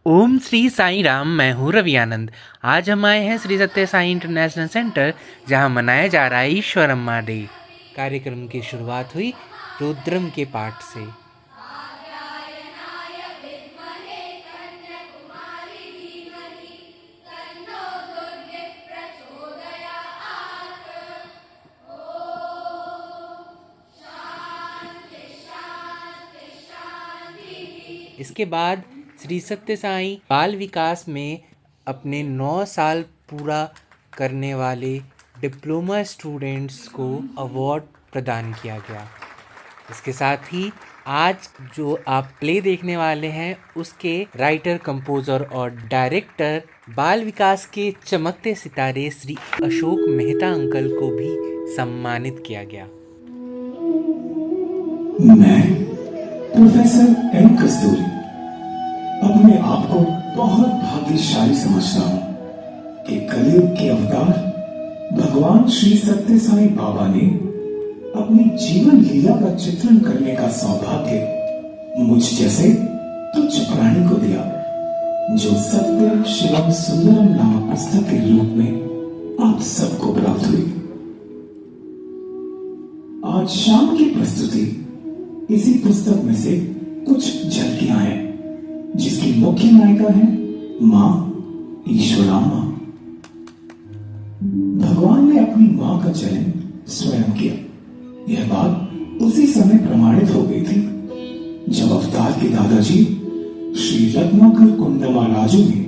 ओम श्री साईं राम। मैं हूँ रवि आनंद। आज हम आए हैं श्री सत्य साईं इंटरनेशनल सेंटर, जहाँ मनाया जा रहा है ईश्वरम्मा डे। कार्यक्रम की शुरुआत हुई रुद्रम के पाठ से। इसके बाद श्री सत्य साईं बाल विकास में अपने 9 साल पूरा करने वाले डिप्लोमा स्टूडेंट्स को अवार्ड प्रदान किया गया। इसके साथ ही आज जो आप प्ले देखने वाले हैं उसके राइटर, कंपोजर और डायरेक्टर बाल विकास के चमकते सितारे श्री अशोक मेहता अंकल को भी सम्मानित किया गया। मैं प्रोफेसर एम कस्तूरी अपने आप को बहुत भाग्यशाली समझता हूँ कि कलयुग के अवतार भगवान श्री सत्य साईं बाबा ने अपनी जीवन लीला का चित्रण करने का सौभाग्य मुझ जैसे तुच्छ प्राणी को दिया, जो सत्यम शिवम सुंदरम नामक पुस्तक के रूप में आप सबको प्राप्त हुई। आज शाम की प्रस्तुति इसी पुस्तक में से कुछ झलकियां हैं, जिसकी मुख्य नायिका है मां ईश्वराम्मा। भगवान ने अपनी मां का चयन स्वयं किया। यह बात उसी समय प्रमाणित हो गई थी जब अवतार के दादाजी श्री रत्नाकर कुंडमा राजू ने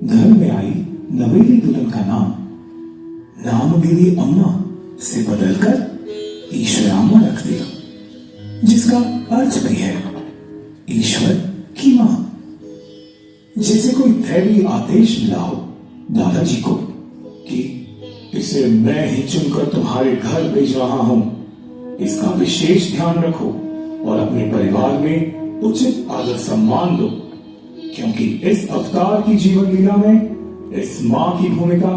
घर में आई नवेली दुल्हन का नाम देवी अम्मा से बदलकर ईश्वराम्मा रख दिया, जिसका अर्थ भी है ईश्वर की मां। जैसे कोई दैवी आदेश मिला हो दादाजी को कि इसे मैं ही चुनकर तुम्हारे घर भेज रहा हूं, इसका विशेष ध्यान रखो और अपने परिवार में उचित आदर सम्मान दो, क्योंकि इस अवतार की जीवन लीला में इस मां की भूमिका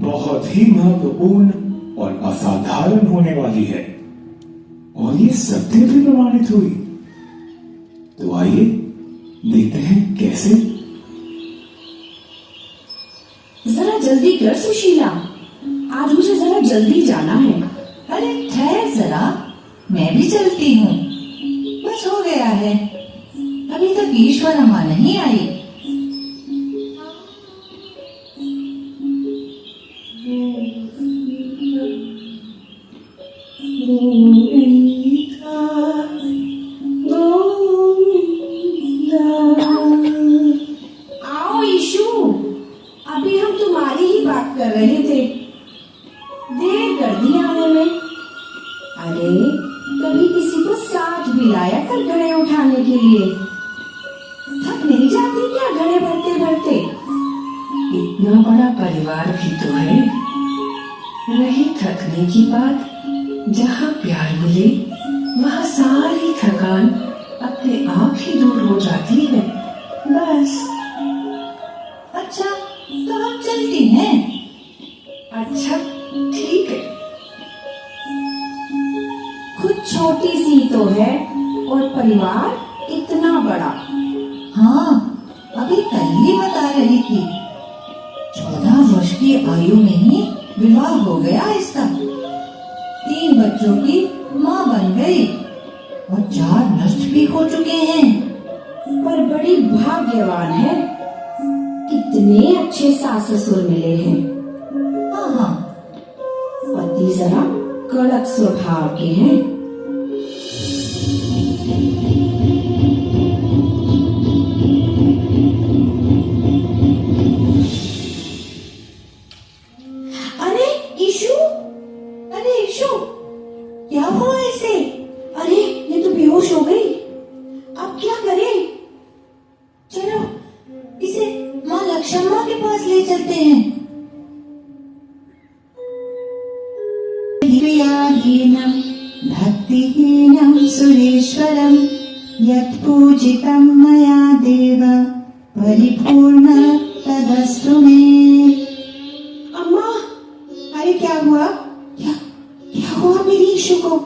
बहुत ही महत्वपूर्ण और असाधारण होने वाली है, और ये सत्य भी प्रमाणित हुई। तो आइए देखते हैं कैसे। जरा जल्दी कर सुशीला, आज मुझे जरा जल्दी जाना है। अरे ठहर जरा, मैं भी चलती हूँ। बस हो गया है, अभी तक ईश्वरम्मा नहीं आई। आओ ईशु, अभी हम तुम्हारी ही बात कर रहे थे। देर कर दी आने में। अरे कभी किसी को साथ भी लाया कर घड़े उठाने के लिए। थक नहीं जाती क्या घड़े भरते भरते? इतना बड़ा परिवार भी तो है। रही थकने की बात, जहाँ प्यार मिले वहाँ सारी थकान अपने आप ही दूर हो जाती है। बस। अच्छा, तो हम चलते हैं। अच्छा ठीक है। खुद छोटी सी तो है और परिवार इतना बड़ा। हाँ, अभी कल ही बता रही थी, 14 वर्ष की आयु में ही विवाह हो गया इसका। 3 बच्चों की माँ बन गई और 4 नष्ट भी हो चुके हैं। पर बड़ी भाग्यवान है, कितने अच्छे सास ससुर मिले हैं। हाँ, पति जरा कड़क स्वभाव के हैं। अरे ईशु, अरे ईशु, क्या हुआ इसे? अरे ये तो बेहोश हो गई। अब क्या करें? चलो इसे माँ लक्ष्मम्मा के पास ले चलते हैं। क्रियाहीनं भक्तिहीनं सुरेश्वरं यत्पूजितं मया देव परिपूर्ण तदस्तु मे। अम्मा, अरे क्या हुआ? क्या हुआ मेरी ईशु को?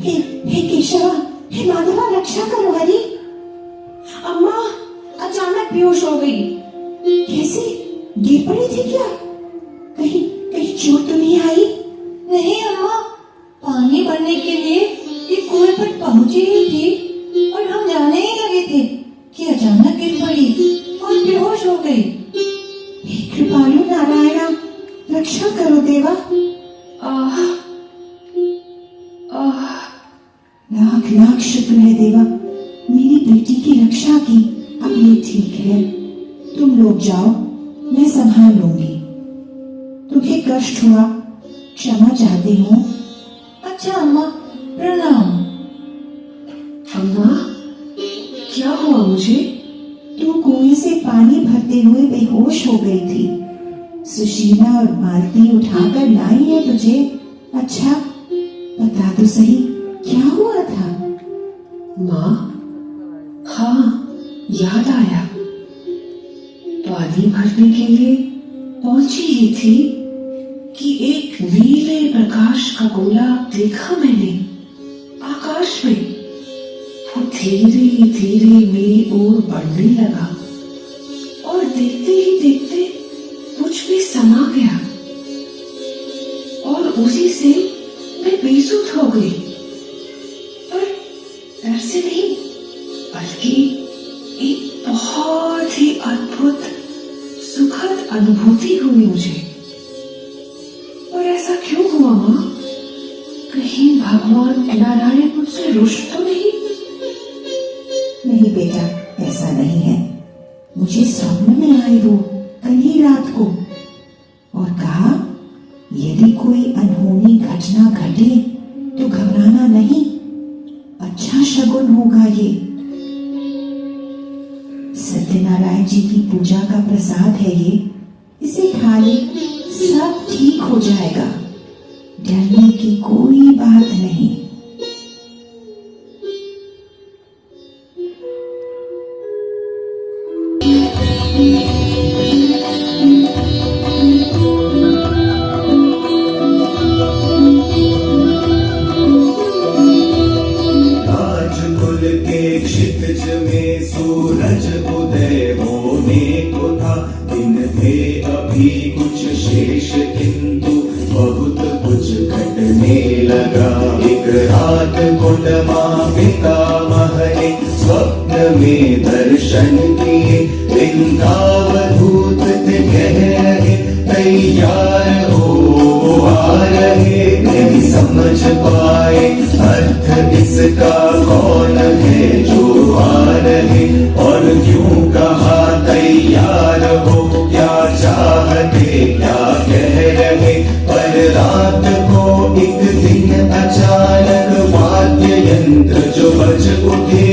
हे केशवा, हे माधवा, रक्षा करो हरी। अम्मा, अचानक बेहोश हो गई। कैसे? गिर पड़ी थी क्या? कहीं कहीं चोट तो नहीं आई? नहीं अम्मा, पानी भरने के लिए ये कुएं पर पहुंची ही थी और हम जाने ही लगे थे कि अचानक गिर पड़ी और बेहोश हो गई। हे कृपालु नारायणा, रक्षा करो देवा। आह आह लाख लाख शुक्र है देवा, मेरी बेटी की रक्षा की। अब ये ठीक है, तुम लोग जाओ, मैं संभाल लूंगी। तुम्हें कष्ट हुआ, क्षमा चाहती हूँ। अच्छा अम्मा, प्रणाम। अम्मा, क्या हुआ मुझे? तू कुएं से पानी भरते हुए बेहोश हो गई थी। सुशीला और मालती उठाकर लाई है तुझे। अच्छा, बता तो सही, क्या हुआ था? माँ, हाँ, याद आया। पानी भरने के लिए पहुंची ही थी कि एक नीले प्रकाश का गोला देखा मैंने आकाश में। वो धीरे धीरे मेरी ओर बढ़ने लगा और देखते ही देखते मुझ में समा गया और उसी से मैं बेसुध हो गई। पर डर से नहीं, बल्कि एक बहुत ही अद्भुत सुखद अनुभूति हुई मुझे। और ऐसा क्यों हुआ माँ? कहीं भगवान नारायण मुझसे रुष्ट तो नहीं? नहीं बेटा, ऐसा नहीं है। मुझे स्वप्न में आई वो कल ही रात को और कहा, यदि कोई अनहोनी घटना घटे तो घबराना नहीं, अच्छा शगुन होगा ये। सत्यनारायण जी की पूजा का प्रसाद है ये, इसे खा ले, सब ठीक हो जाएगा। डरने की कोई बात नहीं। राजकुल के क्षितिज में सूरज उदय होने को था। दिन थे अभी कुछ शेष, किंतु बहुत कुछ घटने लगा। एक रात कुंड मां पितामह ने स्वप्न में दर्शन किए। वृंदावधूत थे कह रहे, तैयार हो आ रहे। नहीं समझ पाए अर्थ इसका, कौन है जो आ रहे और क्यों कहा तैयार हो। क्या चाहते क्या कह रहे, पर रात को एक दिन अचानक वाद्य यंत्र जो बज उठे।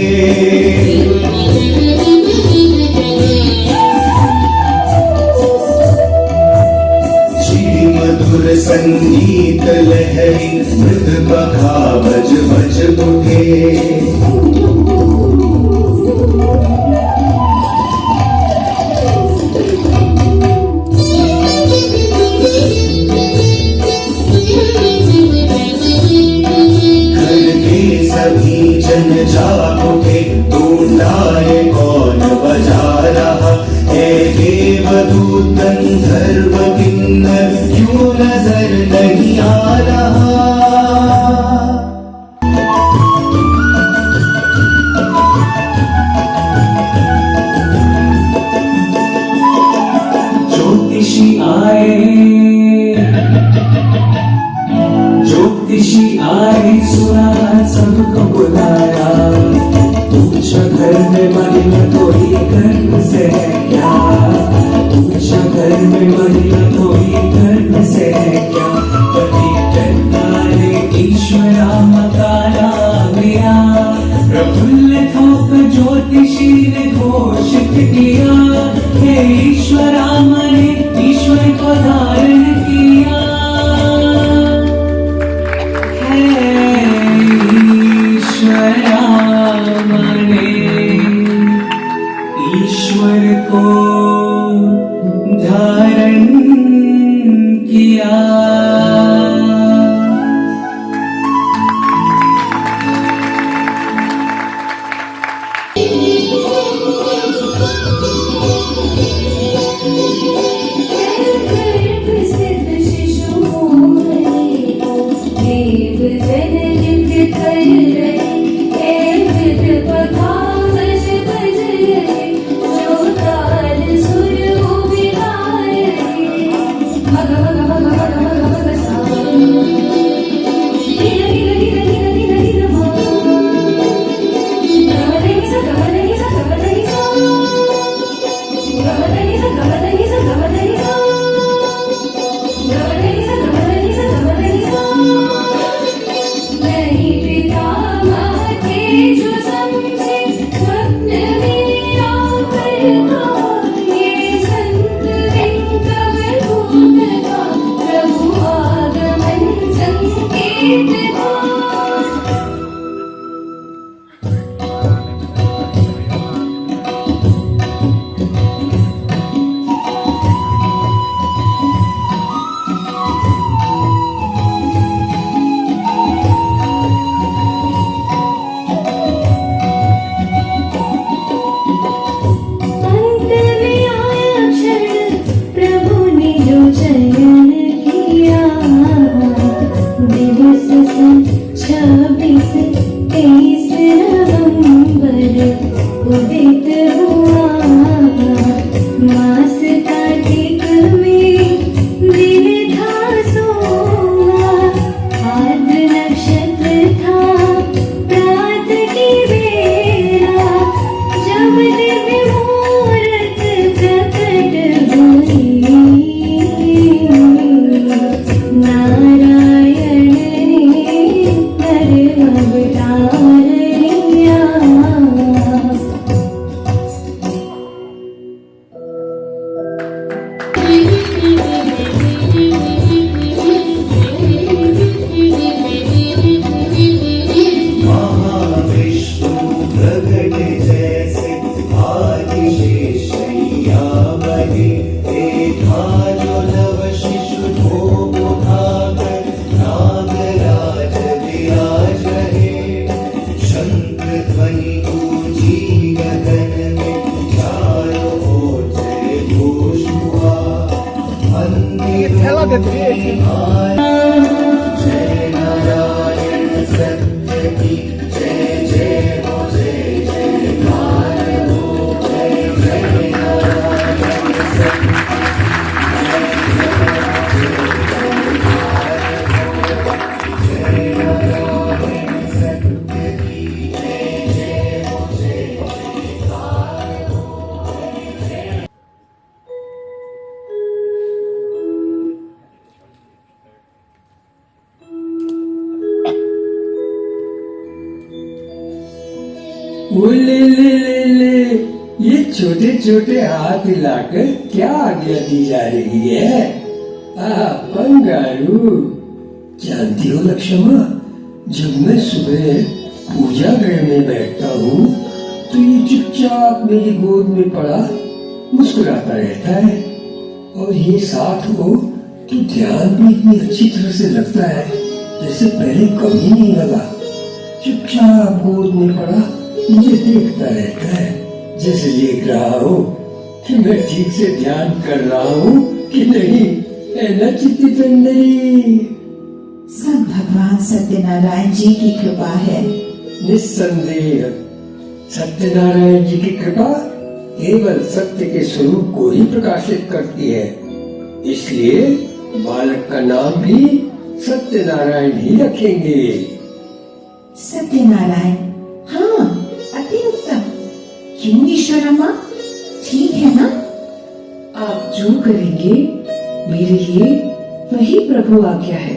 मधुर संगीत लहरी मृद बखा बज बज उठे। घर के सभी जन जाग उठे, ढूंढाए कौन बजा रहा है। देवदूत गंधर्व किन्नर क्यों नजर नहीं आ रहा। ज्योतिषी आए, ज्योतिषी आए, सुना सबको बुलाया। पूछा घर में महिमा थोड़ी गर्भ से है क्या। पूछा घर में महिमा थोड़ी गर्भ से है क्या। पति टंकारे ईश्वरा मकाना गया। प्रफुल्लित होकर ज्योतिषी ने घोषित किया, हे ईश्वरा मने ईश्वर को धारण किया। ईश्वर को धारण किया। मास कार्तिक में दिन था सोमा, आद्र नक्षत्र था प्रात की बेला, जब दिव्य मुहूर्त प्रकट हुई, नारायण ने नर अवतार लिया। महाविष्णु प्रकट जैसे आदिशेषैया बने, देखा जो नव शिशु भोग उठाकर नागराज विराज रहे। शंख ध्वनि गूंजी गगन में, चारों ओर जय घोष हुआ। जय नारायण सत्य की जय जय हो, जय जयकार हो, जय जय नारायण सत्य जय नारायण सत्य की जय जय हो, जय जयकार हो। ओ ले, ये छोटे छोटे हाथ हिलाकर क्या आज्ञा दी जा रही है? पंगारू, जानती हो लक्ष्मण, जब मैं सुबह पूजा गृह में बैठता हूँ तो ये चुपचाप मेरी गोद में पड़ा मुस्कुराता रहता है, और ये साथ हो तो ध्यान भी इतनी अच्छी तरह से लगता है जैसे पहले कभी नहीं लगा। चुपचाप गोद में पड़ा मुझे देखता रहता है, जैसे देख रहा हो कि मैं ठीक से ध्यान कर रहा हूँ कि नहीं, है ना चित्ती चंदरी? सब भगवान सत्यनारायण जी की कृपा है। निस्संदेह सत्यनारायण जी की कृपा केवल सत्य के स्वरूप को ही प्रकाशित करती है, इसलिए बालक का नाम भी सत्यनारायण ही रखेंगे। सत्यनारायण, हाँ, अति उत्तम। क्यों ईश्वर अम्मा, ठीक है ना? आप जो करेंगे मेरे लिए वही प्रभु आज्ञा है।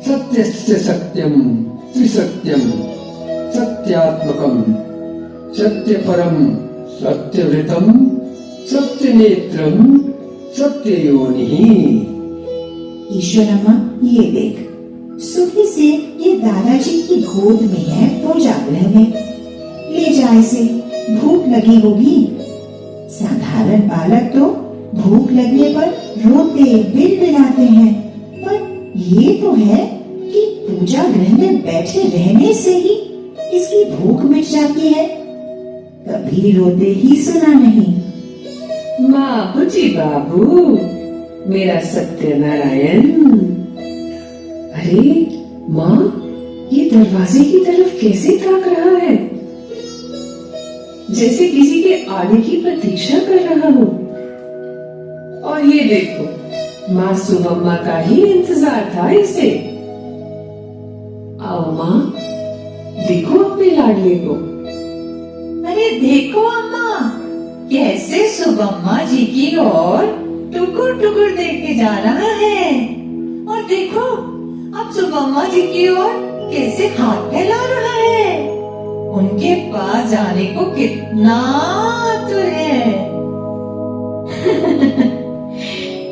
सत्यस्य सत्यम त्रिसत्यम सत्यात्मकम सत्यपरम सत्यवृतम सत्यनेत्रम सत्ययोनिः। ईश्वर अम्मा, ये देख, सुबह से ये दादाजी की गोद में है पूजागृह में। ले जा इसे, भूख लगी होगी। साधारण बालक तो भूख लगने पर रोते बिलबिलाते हैं, पर ये तो है कि पूजा गृह में बैठे रहने से ही इसकी भूख मिट जाती है। कभी रोते ही सुना नहीं। बाबूजी बाबू, मेरा सत्यनारायण। अरे माँ, ये दरवाजे की तरफ कैसे ताक रहा है, जैसे किसी के आने की प्रतीक्षा कर रहा हूँ। और ये देखो, माँ सुबम्मा का ही इंतजार था इसे। आओ माँ, देखो अपने लाडले को। अरे देखो अम्मा, कैसे सुबम्मा जी की ओर टुकुर टुकुर देख के जा रहा है। और देखो, अब सुबम्मा जी की ओर कैसे हाथ फैला रहा है। उनके पास जाने को कितना आतुर है।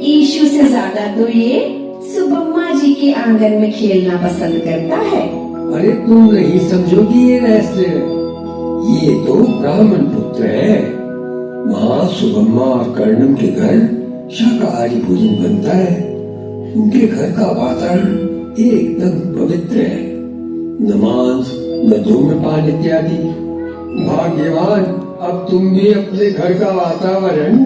ईशु से ज्यादा तो ये सुबम्मा जी के आंगन में खेलना पसंद करता है। अरे तुम नहीं समझोगी ये रहस्य, ये तो ब्राह्मण पुत्र है। वहाँ सुबम्मा और कर्णम के घर शाकाहारी भोजन बनता है। उनके घर का वातावरण एकदम पवित्र है, न मांस न धूम्रपान इत्यादि। भाग्यवान, अब तुम भी अपने घर का वातावरण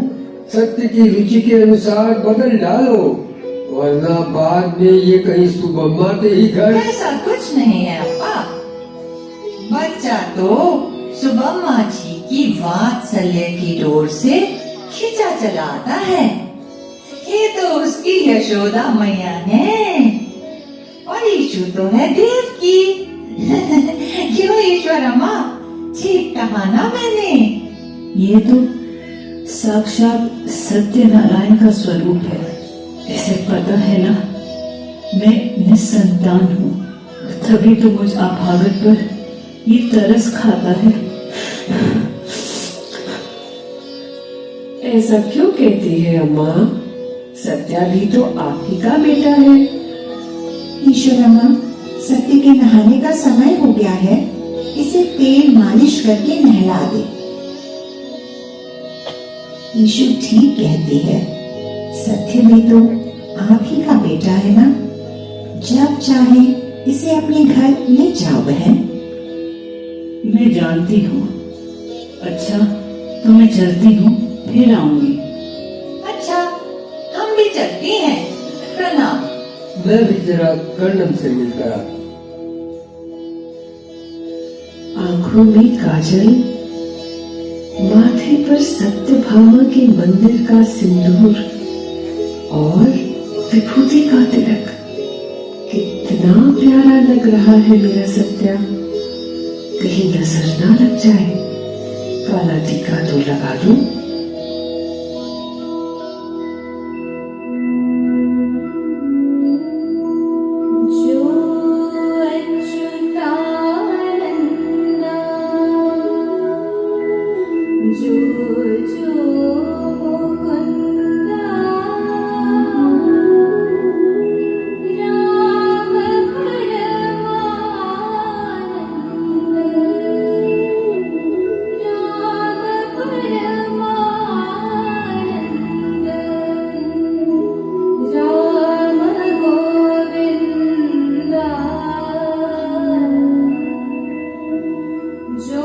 सत्य की रुचि के अनुसार बदल डालो, वरना बाद में ये कहीं सुबम्मा के ही घर। ऐसा कुछ नहीं है अप्पा, बच्चा तो सुबम्मा जी की कि वात्सल्य की डोर से खींचा चला आता है। ये तो उसकी यशोदा मैया है और यीशु तो है देव की। क्यों ईश्वर अम्मा, ठीक कहा ना मैंने? ये तो साक्षात सत्यनारायण का स्वरूप है। इसे पता है ना, मैं निसंतान हूँ, तभी तो मुझ अभागत पर ये तरस खाता है। ऐसा क्यों कहती है अम्मा? सत्या भी तो आप ही का बेटा है। ईश्वरम्मा, सत्य के नहाने का समय हो गया है, इसे तेल मालिश करके नहला दे। ईशु ठीक कहती है, सत्य भी तो आप ही का बेटा है ना। जब चाहे इसे अपने घर ले जाओ बहन। मैं जानती हूँ। अच्छा, तो मैं चलती हूँ, फिर आऊंगी। अच्छा, हम भी चलती हैं। प्रणाम। मैं भी जरा कर्णम से मिलकर आता। आंखों में काजल, माथे पर सत्यभामा के मंदिर का सिंदूर और विभूति का तिलक। कितना प्यारा लग रहा है मेरा सत्या। कहीं नजर ना लग जाए। काला टीका तो लगा दूं। जो अच्युतानंदा, जो मुकुंदा, राम परमानंद, राम परमानंद, राम गोविंदा, जो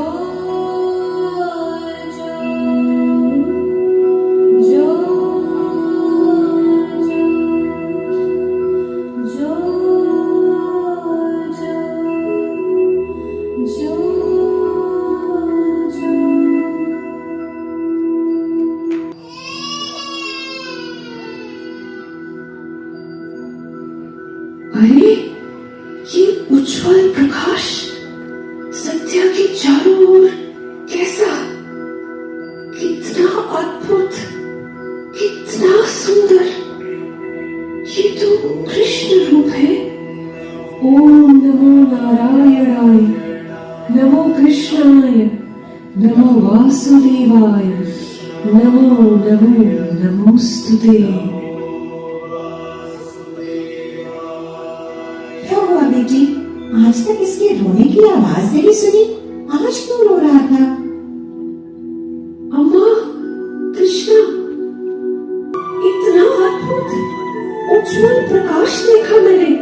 अरे, ये उज्जवल प्रकाश सत्या के चारों ओर कैसा? कितना अद्भुत, कितना सुंदर। ये तो कृष्ण रूप है। ओम नमो नारायणाय, नमो कृष्णाय, नमो वासुदेवाय, नमो नमो नमोस्तुते। क्या हुआ बेटी? आज तक इसके रोने की आवाज नहीं सुनी, आज क्यों रो रहा था? अम्मा, कृष्णा, इतना अद्भुत उज्जवल प्रकाश देखा मैंने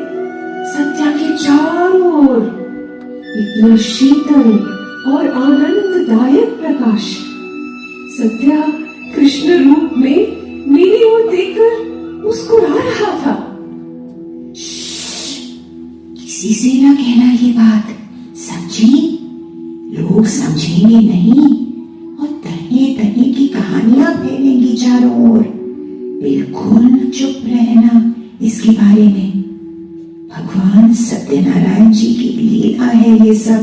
सत्या के चारों ओर। इतना शीतल और आनंददायक प्रकाश। सत्या कृष्ण रूप में मेरी ओर देखकर मुस्कुरा रहा था। किसी से ना कहना ये बात, समझी? लोग समझेंगे नहीं और तरह तरह की कहानियां फैलेंगी चारों ओर। बिल्कुल चुप रहना इसके बारे में। भगवान सत्यनारायण जी की लीला है ये सब।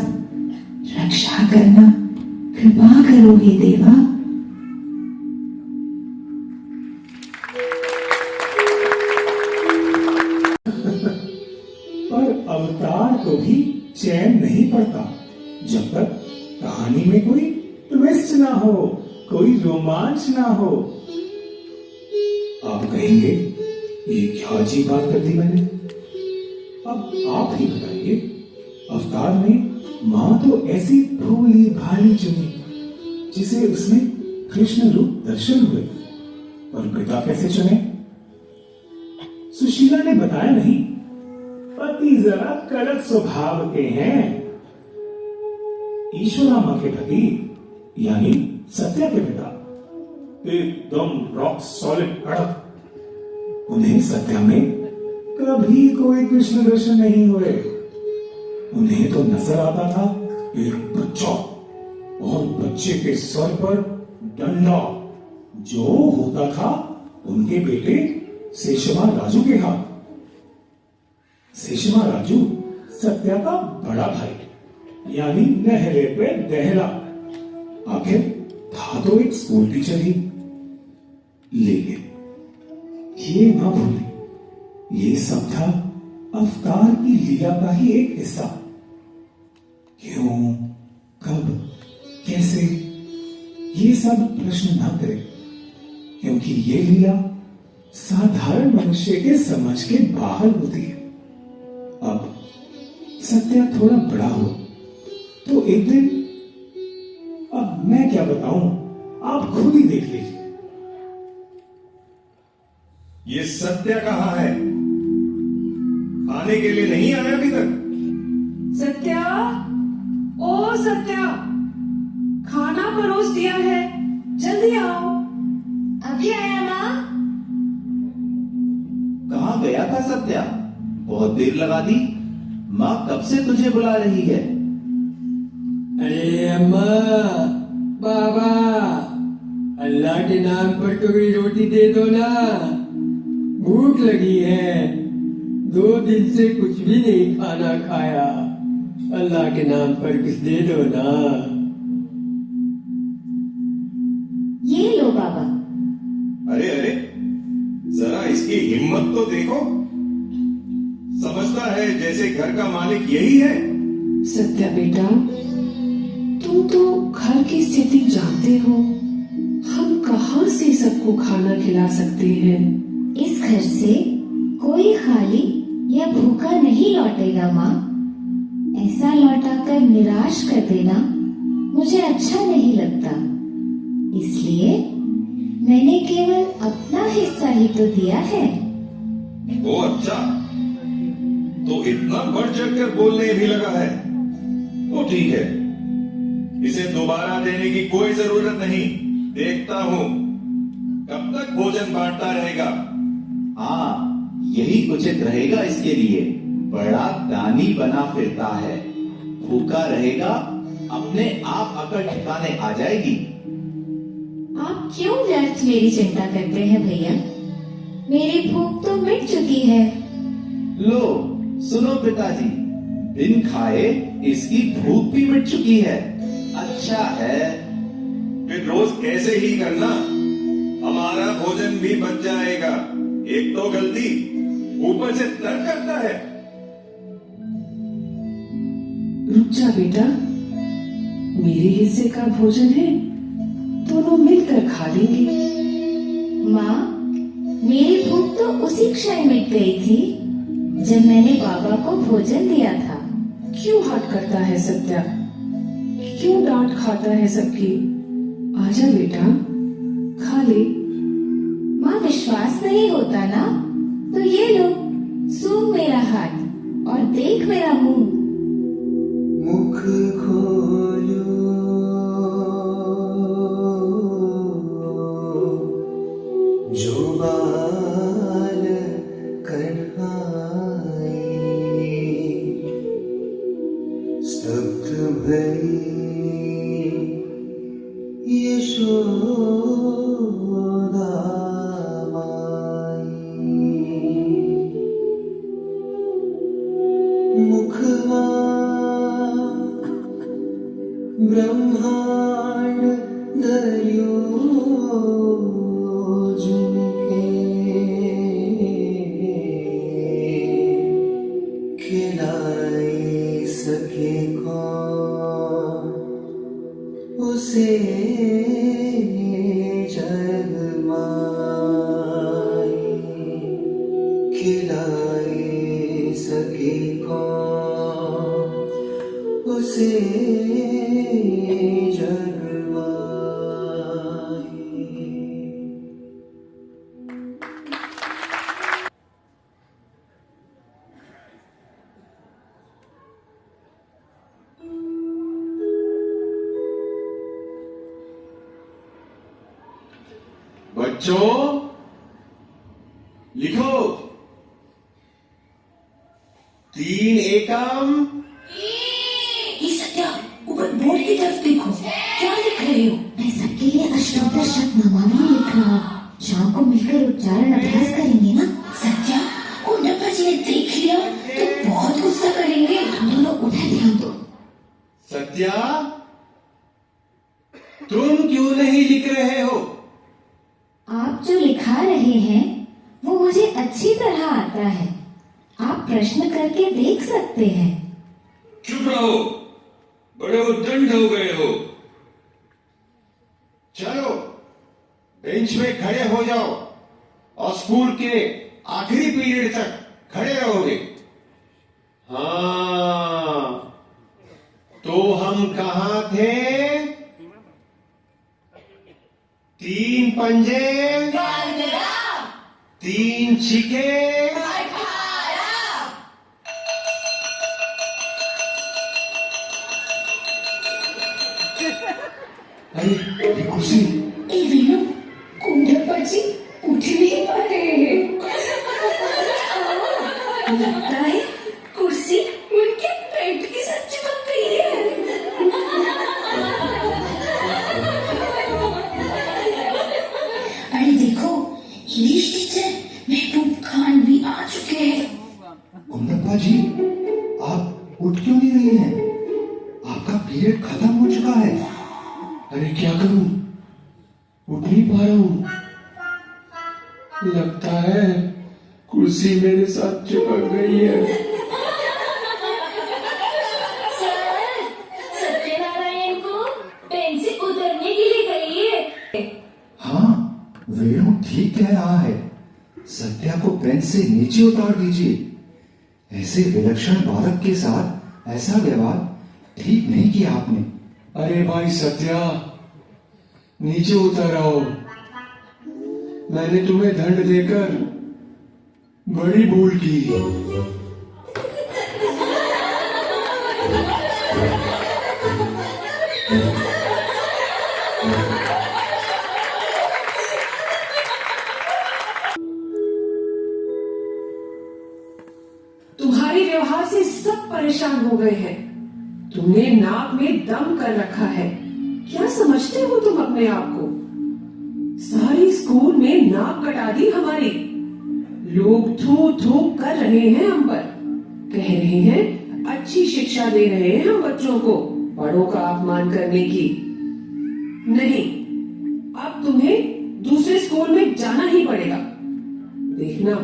रक्षा करना, कृपा करो हे देवा। पर अवतार को भी चैन नहीं पड़ता जब तक कहानी में कोई ट्विस्ट ना हो, कोई रोमांच ना हो। आप कहेंगे ये क्या अजीब बात कर दी मैंने? अब आप ही बताइए, अवतार में माँ तो ऐसी भोली भाली चुनी जिसे उसमें कृष्ण रूप दर्शन हुए, पर पिता कैसे चुने? सुशीला ने बताया नहीं, पति जरा कड़क स्वभाव के हैं। ईश्वरामा के पति यानी सत्या के पिता एकदम रॉक सॉलिड कड़क। उन्हें सत्या में कभी कोई कृष्ण दर्शन नहीं हुए। उन्हें तो नजर आता था एक बच्चा, और बच्चे के सर पर डंडा, जो होता था उनके बेटे सेशवा राजू के हाथ। सेशवा राजू सत्या का बड़ा भाई, यानी नहरे पे दहला। आखिर था तो एक स्कूल टीचर ही, लेकिन ये ना भूले, ये सब था अवतार की लीला का ही एक हिस्सा। क्यों, कब, कैसे, ये सब प्रश्न ना करें, क्योंकि ये लीला साधारण मनुष्य के समझ के बाहर होती है। अब सत्या थोड़ा बड़ा हो तो एक दिन, अब मैं क्या बताऊं, आप खुद ही देख लीजिए। ये सत्या कहाँ है? खाने के लिए नहीं आया अभी तक? सत्या, ओ सत्या, खाना परोस दिया है, जल्दी आओ। अभी आया माँ। कहाँ गया था सत्या? बहुत देर लगा दी। माँ कब से तुझे बुला रही है। अरे अम्मा, बाबा, अल्लाह के नाम पर थोड़ी रोटी दे दो ना, भूख लगी है। 2 दिन से कुछ भी नहीं खाना खाया, अल्लाह के नाम पर कुछ दे दो ना। ये लो बाबा। अरे अरे, जरा इसकी हिम्मत तो देखो। समझता है जैसे घर का मालिक यही है। सत्या बेटा, तुम तो घर की स्थिति जानते हो, हम कहाँ से सबको खाना खिला सकते हैं। इस घर से कोई खाली या भूखा नहीं लौटेगा माँ। ऐसा लौटाकर निराश कर देना मुझे अच्छा नहीं लगता, इसलिए मैंने केवल अपना हिस्सा ही तो दिया है। वो अच्छा, तो इतना बढ़ चढ़कर बोलने भी लगा है। तो ठीक है, इसे दोबारा देने की कोई जरूरत नहीं। देखता हूँ कब तक भोजन बांटता रहेगा। हाँ, यही उचित रहेगा इसके लिए। बड़ा दानी बना फिरता है, भूखा रहेगा, अपने आप अकड़ ठिकाने आ जाएगी। आप क्यों व्यर्थ मेरी चिंता करते हैं भैया? मेरी भूख तो मिट चुकी है। लो सुनो पिताजी, बिन खाए इसकी भूख भी मिट चुकी है। अच्छा है। फिर रोज कैसे ही करना, हमारा भोजन भी बच जाएगा। एक तो गलती, ऊपर से तर्क करता है। रुक जा बेटा, मेरे हिस्से का भोजन है, दोनों मिलकर खा लेंगे। माँ, मेरी भूख तो उसी क्षण मिट गई थी जब मैंने बाबा को भोजन दिया था। क्यों हट करता है सत्या? क्यों डांट खाता है सबकी? आजा बेटा, खा ले। माँ, विश्वास नहीं होता ना, तो ये लो, सूंघ मेरा हाथ और देख मेरा मुंह। मुख खोलो, जो बाल कन्हाई, स्तब्ध भई यशोदा माई। मुखवा ब्रह्मांड धर्यो जिनके, खिलाई सके कौन उसे जग माई। खिलाई सके कौन उसे जग माई। बच्चों लिखो, 3 एकम। ये सत्या, ऊपर बोर्ड की तरफ देखो। रही हो? मैं सबके लिए अष्टोत्तर शतनामावली लिख रहा हूँ। शाम को मिलकर उच्चारण अभ्यास करेंगे ना? सत्या, कुंडप्पा जी ने देख लिया तो बहुत गुस्सा करेंगे। हम दोनों उधर ध्यान दो। सत्या, तुम क्यों नहीं लिख रहे हो? आप जो लिखा रहे हैं वो मुझे अच्छी तरह आता है। आप प्रश्न करके देख सकते हैं। चुप रहो, बड़े उद्दंड हो गए हो। चलो बेंच में खड़े हो जाओ और स्कूल के आखिरी पीरियड तक खड़े रहोगे। हाँ, तो हम कहाँ थे? 3 पंजे, 3 छिके, अरे कुर्सी। ए वीणु, कुंडप्पा जी उठ नहीं पा रहे हैं। लगता है कुर्सी उनके पेट के साथ चिपक गई है। अरे देखो, इंग्लिश टीचर महबूब खान भी आ चुके हैं। कुंडप्पा जी, आप उठ क्यों नहीं रहे हैं? आपका पीरियड खत्म हो चुका है। अरे क्या करूं, उठ नहीं पा रहा हूं। लगता है कुर्सी मेरे साथ चिपक गई है। सत्यनारायण को पेन से उतरने के लिए कहिए। हाँ, वेणु ठीक कह रहा है। सत्या को बेंच से नीचे उतार दीजिए। ऐसे विलक्षण बालक के साथ ऐसा व्यवहार ठीक नहीं किया आपने। अरे भाई सत्या, नीचे उतर आओ। मैंने तुम्हें दंड देकर बड़ी भूल की। तुम्हारे व्यवहार से सब परेशान हो गए हैं। तुमने नाक में दम कर रखा है। क्या समझते हो तुम अपने आप को? सारी स्कूल में नाक कटा दी हमारी। लोग थू थू कर रहे हैं हम पर। कह रहे हैं अच्छी शिक्षा दे रहे हैं हम बच्चों को, बड़ों का अपमान करने की। नहीं, अब तुम्हें दूसरे स्कूल में जाना ही पड़ेगा। देखना,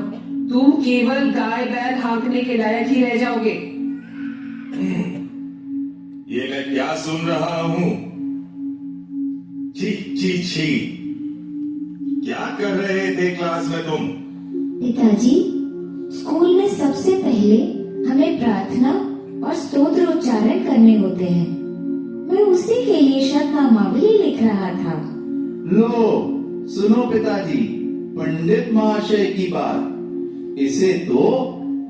तुम केवल गाय बैल हाँकने के लायक ही रह जाओगे। ये मैं क्या सुन रहा हूं? छी छी छी, क्या कर रहे थे क्लास में तुम? पिताजी, स्कूल में सबसे पहले हमें प्रार्थना और स्तोत्र उच्चारण करने होते हैं। मैं उसी के लिए शतनामावली लिख रहा था। लो सुनो पिताजी, पंडित महाशय की बात। इसे तो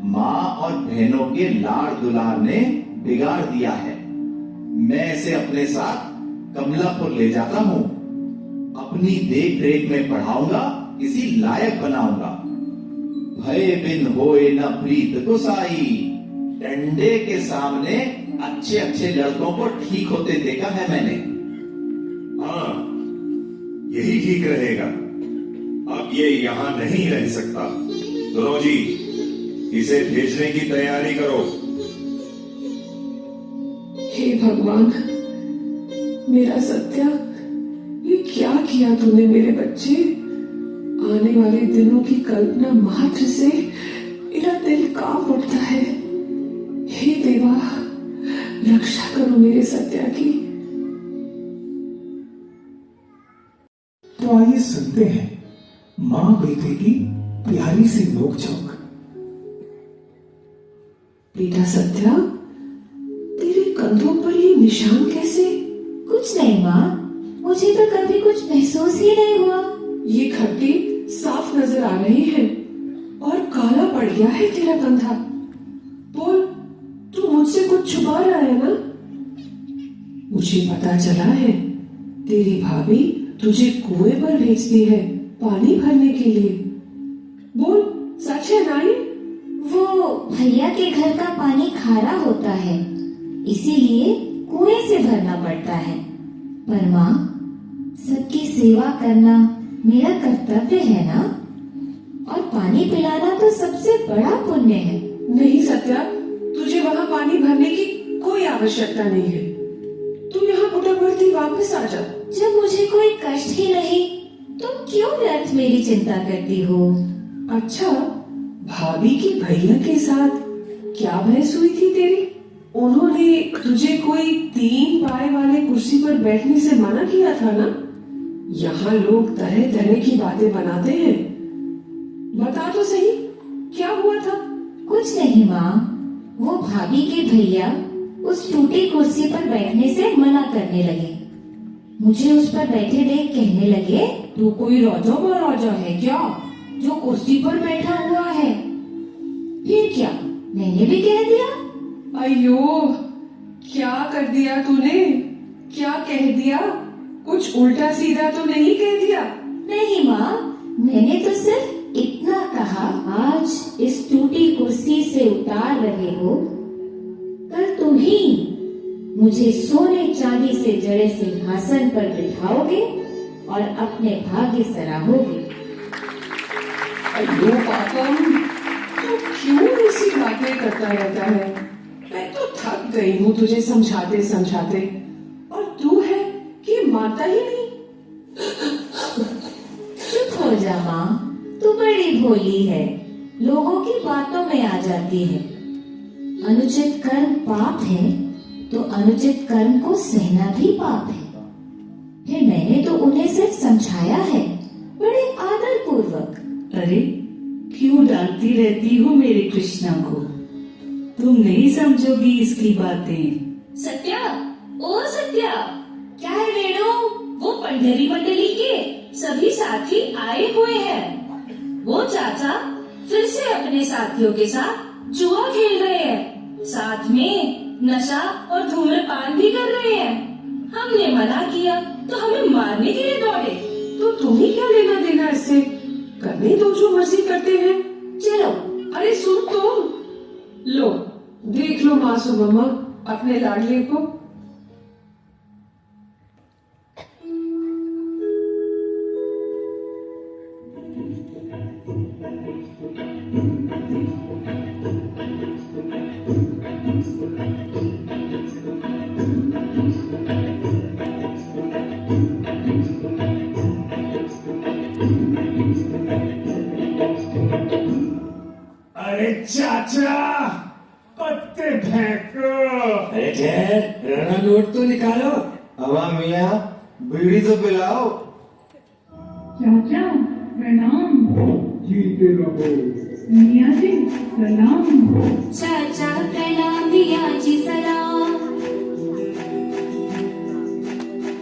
माँ और बहनों के लाड़ दुलार ने बिगाड़ दिया है। मैं इसे अपने साथ कमलापुर ले जाता हूँ। अपनी देख रेख में पढ़ाऊंगा, इसी लायक बनाऊंगा। भय बिन होए न प्रीत गुसाई। डंडे के सामने अच्छे अच्छे लड़कों को ठीक होते देखा है मैंने। हाँ, यही ठीक रहेगा। अब ये यहाँ नहीं रह सकता। सुनो जी, इसे भेजने की तैयारी करो। हे भगवान, मेरा सत्या, ये क्या किया तूने मेरे बच्चे? आने वाले दिनों की कल्पना मात्र से मेरा दिल कांप उठता है। हे देवा, रक्षा करो मेरे सत्या की। तो आइए सुनते हैं माँ बेटे की प्यारी सी नोकझोंक। बेटा सत्या, तेरे कंधों पर ये निशान कैसे? कुछ नहीं माँ, मुझे तो कभी कुछ महसूस ही नहीं हुआ। ये खट्टी साफ नजर आ रही है और काला पड़ गया है तेरा कंधा। बोल, तू मुझसे कुछ छुपा रहा है ना? मुझे पता चला है, तेरी भाभी तुझे कुएं पर भेजती है पानी भरने के लिए। बोल, सच है ना ये? वो भैया के घर का पानी खारा होता है, इसीलिए कुएं से भरना पड़ता है। पर माँ, सबकी सेवा करना मेरा कर्तव्य है ना, और पानी पिलाना तो सबसे बड़ा पुण्य है। नहीं सत्या, तुझे वहाँ पानी भरने की कोई आवश्यकता नहीं है। तू यहाँ पुटकवर्ती वापस आ जा। जब मुझे कोई कष्ट ही नहीं, तुम क्यों व्यर्थ मेरी चिंता करती हो? अच्छा, भाभी की भैया के साथ क्या बहस हुई थी तेरी? उन्होंने तुझे कोई 3 पाए वाले कुर्सी पर बैठने से मना किया था ना? यहाँ लोग तरह तरह की बातें बनाते हैं। बता तो सही, क्या हुआ था? कुछ नहीं माँ, वो भाभी के भैया उस टूटी कुर्सी पर बैठने से मना करने लगे। मुझे उस पर बैठे देख कहने लगे, तू कोई राजा महाराजा है क्या, जो कुर्सी पर बैठा हुआ है? फिर क्या, मैंने भी कह दिया। अयो, क्या कर दिया तूने? क्या कह दिया? कुछ उल्टा सीधा तो नहीं कह दिया? नहीं माँ, मैंने तो सिर्फ इतना कहा, आज इस टूटी कुर्सी से उतार रहे हो, कल तुम ही मुझे सोने चांदी से जड़े सिंहासन पर बिठाओगे और अपने भाग्य सराहोगे। अयो पापम, तू क्यों ऐसी बातें करता रहता है? मैं तो थक गई हूँ तुझे समझाते समझाते, और तू है कि मानता ही नहीं। चुप हो जा माँ, तू बड़ी भोली है, लोगों की बातों में आ जाती है। अनुचित कर्म पाप है, तो अनुचित कर्म को सहना भी पाप है। फिर मैंने तो उन्हें सिर्फ समझाया है, बड़े आदर पूर्वक। अरे, क्यों डांटती रहती हो मेरे कृष्णा को? तुम नहीं समझोगी इसकी बातें। सत्या, ओ सत्या, क्या है रेणु? वो पंडरी मंडली के सभी साथी आए हुए हैं। वो चाचा फिर से अपने साथियों के साथ जुआ खेल रहे हैं, साथ में नशा और धूम्रपान भी कर रहे हैं। हमने मना किया तो हमें मारने के लिए दौड़े। तो तुम्हें क्या लेना देना इससे? करने दो जो मर्जी करते हैं। चलो। अरे सुन तो, लो देख लो माँ सुबम्मा अपने लाडले को। अरे चाचा, पत्ते फेंको। अरे ठहर, राणा नोट तो निकालो। हवा मियाँ, बीड़ी तो पिलाओ। चाचा प्रणाम। जीते रहो। मियाँ जी सलाम। चाचा प्रणाम, मियाँ जी सलाम।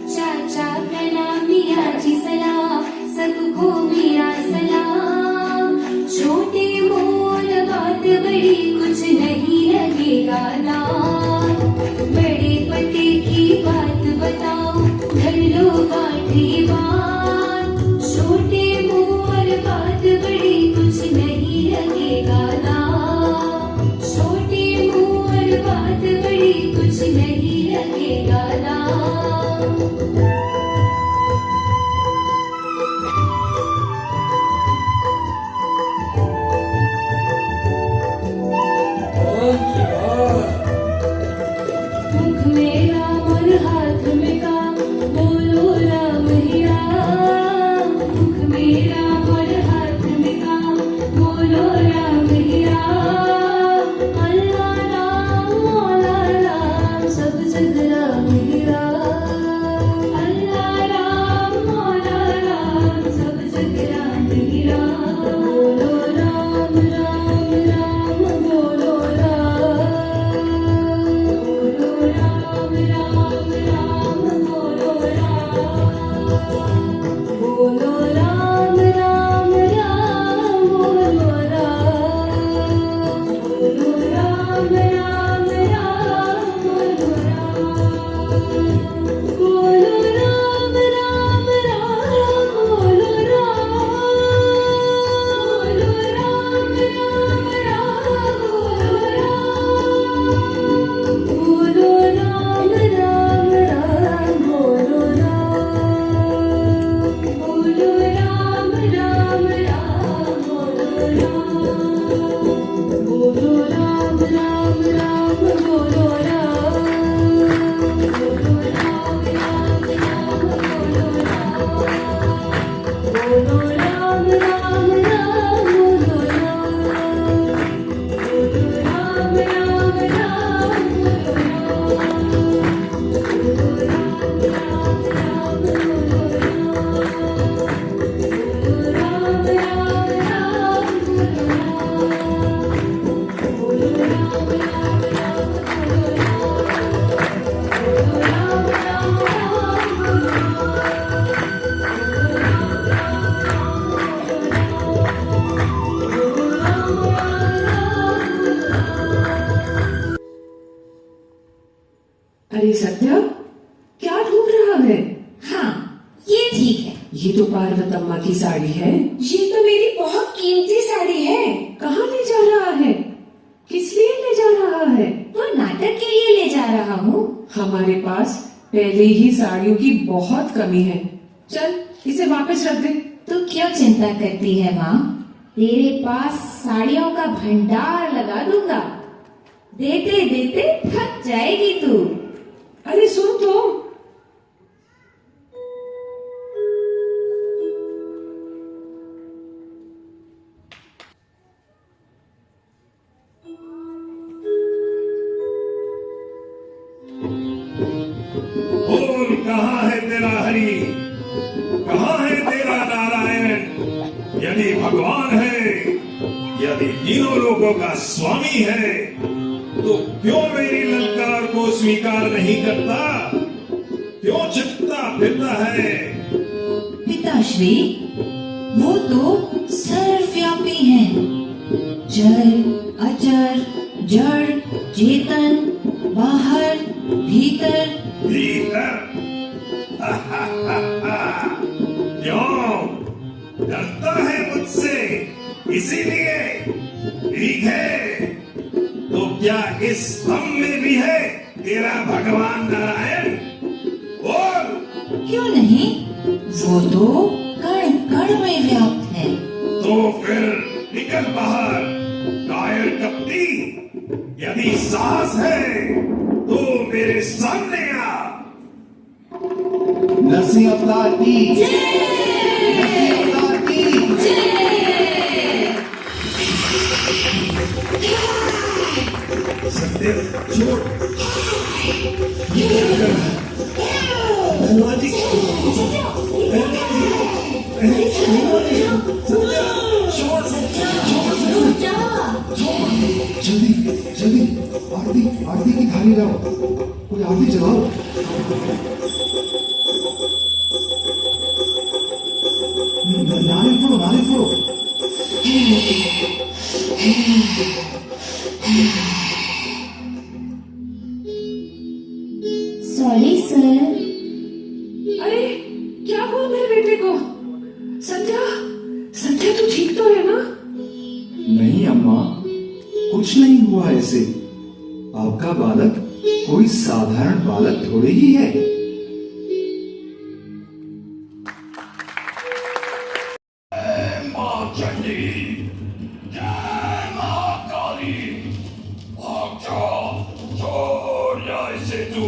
चाचा प्रणाम, मियाँ जी सलाम, सबको मेरा सलाम। छोटे मोल बात बड़ी, कुछ नहीं लगेगा दाम। बड़े पते की बात बताओ, घर लो काठी बात। छोटे मोल बात बड़ी, कुछ नहीं लगेगा दाम। छोटे मोल बात बड़ी, कुछ नहीं लगेगा दाम। मुख में राम और हाथ में काम, बोलो राम ही राम। मुख में राम और हाथ में काम, बोलो राम ही राम। अल्लाह राम मौला राम, सब जग राम ही राम। कुंदम्मा की साड़ी है? ये तो मेरी बहुत कीमती साड़ी है। कहाँ ले जा रहा है? किस लिए ले जा रहा है? वो नाटक के लिए ले जा रहा हूँ। हमारे पास पहले ही साड़ियों की बहुत कमी है। चल इसे वापस रख दे। तू क्यों चिंता करती है माँ? तेरे पास साड़ियों का भंडार लगा दूंगा। देते देते थक जाएगी तू। अरे सुन तो। बोल, कहाँ है तेरा हरि? कहाँ है तेरा नारायण? यदि भगवान है, यदि तीनों लोगों का स्वामी है, तो क्यों मेरी ललकार को स्वीकार नहीं करता? क्यों चिपता फिरता है? पिताश्री, वो तो सर्वव्यापी हैं। जल, अचर, जड़, चेतन, बाहर, भीतर। भीतर? क्यों डरता है मुझसे? इसीलिए? ठीक है, तो क्या इस स्तंभ में भी है तेरा भगवान नारायण? बोल। क्यों नहीं, वो तो कण कण में व्याप्त है। तो फिर निकल बाहर, कायर कपटी। यदि साहस है तो मेरे सामने आ। नरसिंह अवतार की नरसिंह अवतार की सत्य छोड़। ये क्या कर रहा है? हनुमान जी, जल्दी जल्दी आरती आरती की थाली लाओ, कोई आरती जलाओ। नारियल फोड़ो, नारियल फोड़ो। Sorry sir. अरे क्या हुआ मेरे बेटे को? संध्या, संध्या तू ठीक तो है ना? नहीं अम्मा, कुछ नहीं हुआ ऐसे। आपका बालक कोई साधारण बालक थोड़े ही है। माँ चंडी, जय महाकाली, भाग जा, छोड़ जा इसे तू।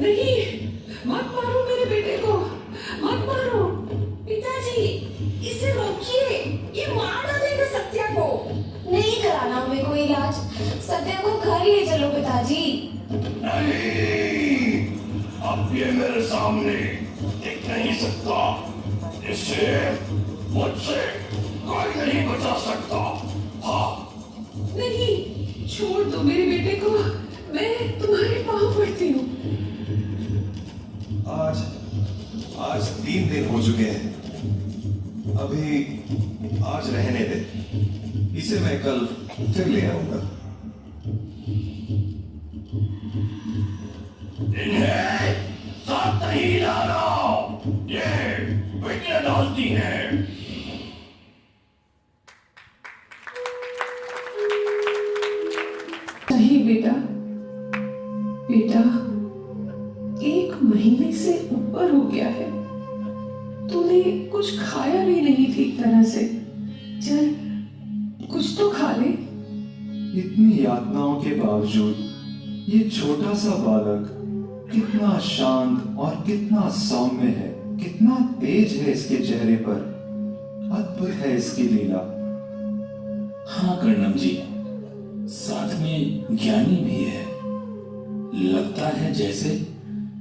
नहीं, मत मारो मेरे बेटे को, मत मारो। पिताजी, इसे रोकिए, ये मार डालेगा सत्या को। नहीं कराना हमें कोई इलाज, सत्या को घर ले चलो पिताजी। नहीं, अब ये मेरे सामने टिक नहीं सकता। इसे मुझसे कोई नहीं बचा सकता। हाँ। नहीं, छोड़ दो मेरे बेटे को, मैं तुम्हारे पाँव पड़ती हूँ। आज 3 दिन हो चुके हैं। अभी आज रहने दे, इसे मैं कल फिर ले आऊंगा। इन्हें साथ नहीं लाना, ये विघ्न डालती हैं। नहीं बेटा, बेटा 1 महीने से ऊपर हो गया है, तूने कुछ खाया भी नहीं ठीक तरह से। चल कुछ तो खा ले। इतनी यातनाओं के बावजूद ये छोटा सा बालक कितना शांत और कितना सौम्य है, कितना तेज है इसके चेहरे पर। अद्भुत है इसकी लीला। हाँ कर्णम जी, साथ में ज्ञानी भी है। लगता है जैसे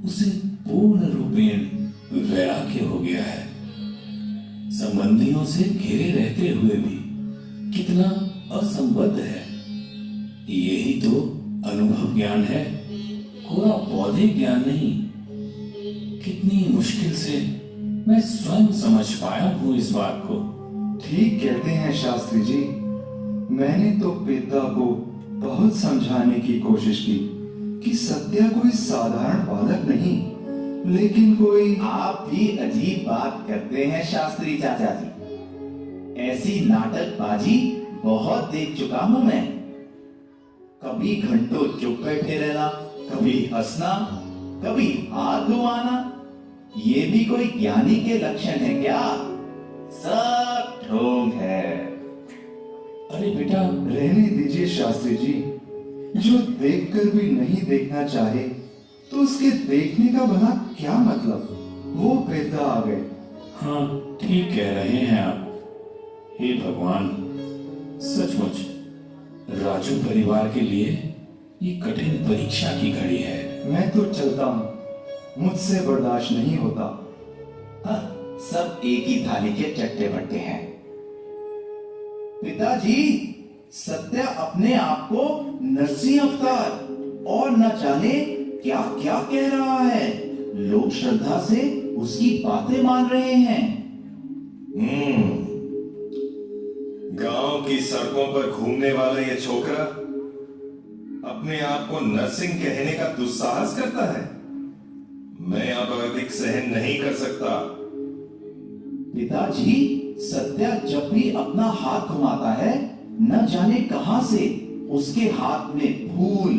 उसे पूर्ण रूपेण वैराग्य हो गया है। संबंधियों से घिरे रहते हुए भी कितना असंबद्ध है। यही तो अनुभव ज्ञान है, कोरा पौधे ज्ञान नहीं। कितनी मुश्किल से मैं स्वयं समझ पाया हूँ इस बात को। ठीक कहते हैं शास्त्री जी। मैंने तो पिता को बहुत समझाने की कोशिश की कि सत्या कोई साधारण बालक नहीं, लेकिन कोई। आप भी अजीब बात करते हैं शास्त्री चाचा जी। ऐसी नाटकबाजी बहुत देख चुका हूं मैं। कभी घंटों चुप बैठे रहना, कभी हंसना, कभी हाथ घुमाना। ये भी कोई ज्ञानी के लक्षण है क्या? सब ढोंग है। अरे बेटा, रहने दीजिए शास्त्री जी। जो देखकर भी नहीं देखना चाहे तो उसके देखने का भला क्या मतलब? वो वृद्धा आ गए। हाँ, ठीक कह रहे हैं आप। हे भगवान, सचमुच राजू परिवार के लिए ये कठिन परीक्षा की घड़ी है। मैं तो चलता हूँ, मुझसे बर्दाश्त नहीं होता। हाँ, सब एक ही थाली के चट्टे बट्टे हैं। पिताजी, सत्या अपने आप को नरसिंह अवतार और न जाने क्या क्या कह रहा है। लोग श्रद्धा से उसकी बातें मान रहे हैं। गांव की सड़कों पर घूमने वाला ये छोकरा अपने आप को नरसिंह कहने का दुस्साहस करता है। मैं अब अधिक सहन नहीं कर सकता। पिताजी, सत्या जब भी अपना हाथ घुमाता है, न जाने कहां से उसके हाथ में फूल,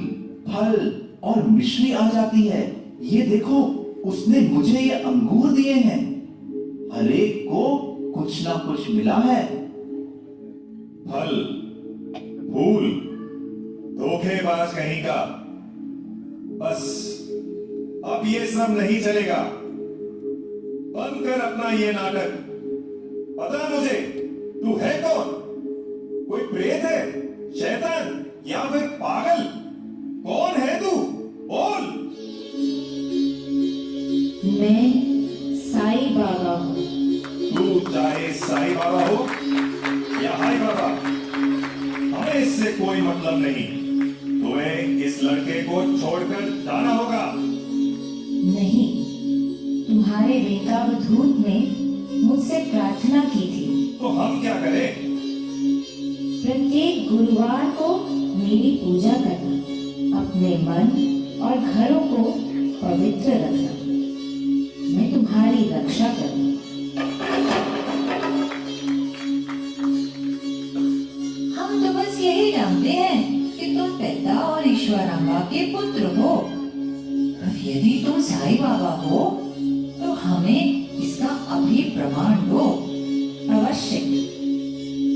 फल और मिश्री आ जाती है। ये देखो, उसने मुझे ये अंगूर दिए हैं। हर एक को कुछ ना कुछ मिला है। फल, फूल, धोखेबाज कहीं का। बस अब ये सब नहीं चलेगा। बंद कर अपना ये नाटक। पता मुझे तू है कौन? कोई प्रेत है, शैतान या फिर पागल? कौन है तू? बोल। मैं साईं बाबा हूँ। तू चाहे साईं बाबा हो या हाई बाबा, हमें इससे कोई मतलब नहीं। तुम्हें इस लड़के को छोड़कर जाना होगा। नहीं, तुम्हारे वेतावधूत ने मुझसे प्रार्थना की थी। तो हम क्या करें? प्रत्येक गुरुवार को मेरी पूजा करना, अपने मन और घरों को पवित्र रखना। मैं तुम्हारी रक्षा करूंगा। हम तो बस यही जानते हैं कि तुम पिता और ईश्वरांबा के पुत्र हो। अब यदि तुम साईं बाबा हो तो हमें इसका अभी प्रमाण दो। अवश्य।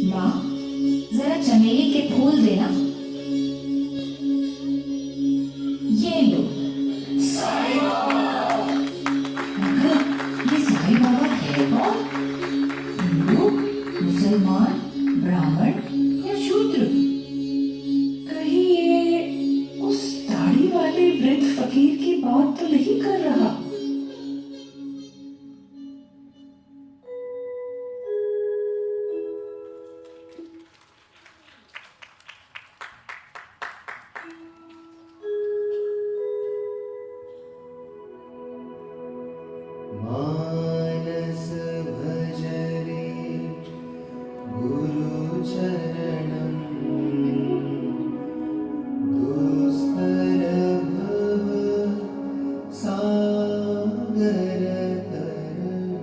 माँ, जरा चमेली के फूल देना। ये लो। साईं बाबा। ये साईं बाबा है कौन? हिंदू, मुसलमान, ब्राह्मण या शूद्र? कहीं ये उस दाढ़ी वाले वृद्ध फकीर की बात तो नहीं कर रहा? मानस भजरे गुरु चरणं दुस्तर भव सागर तरणं।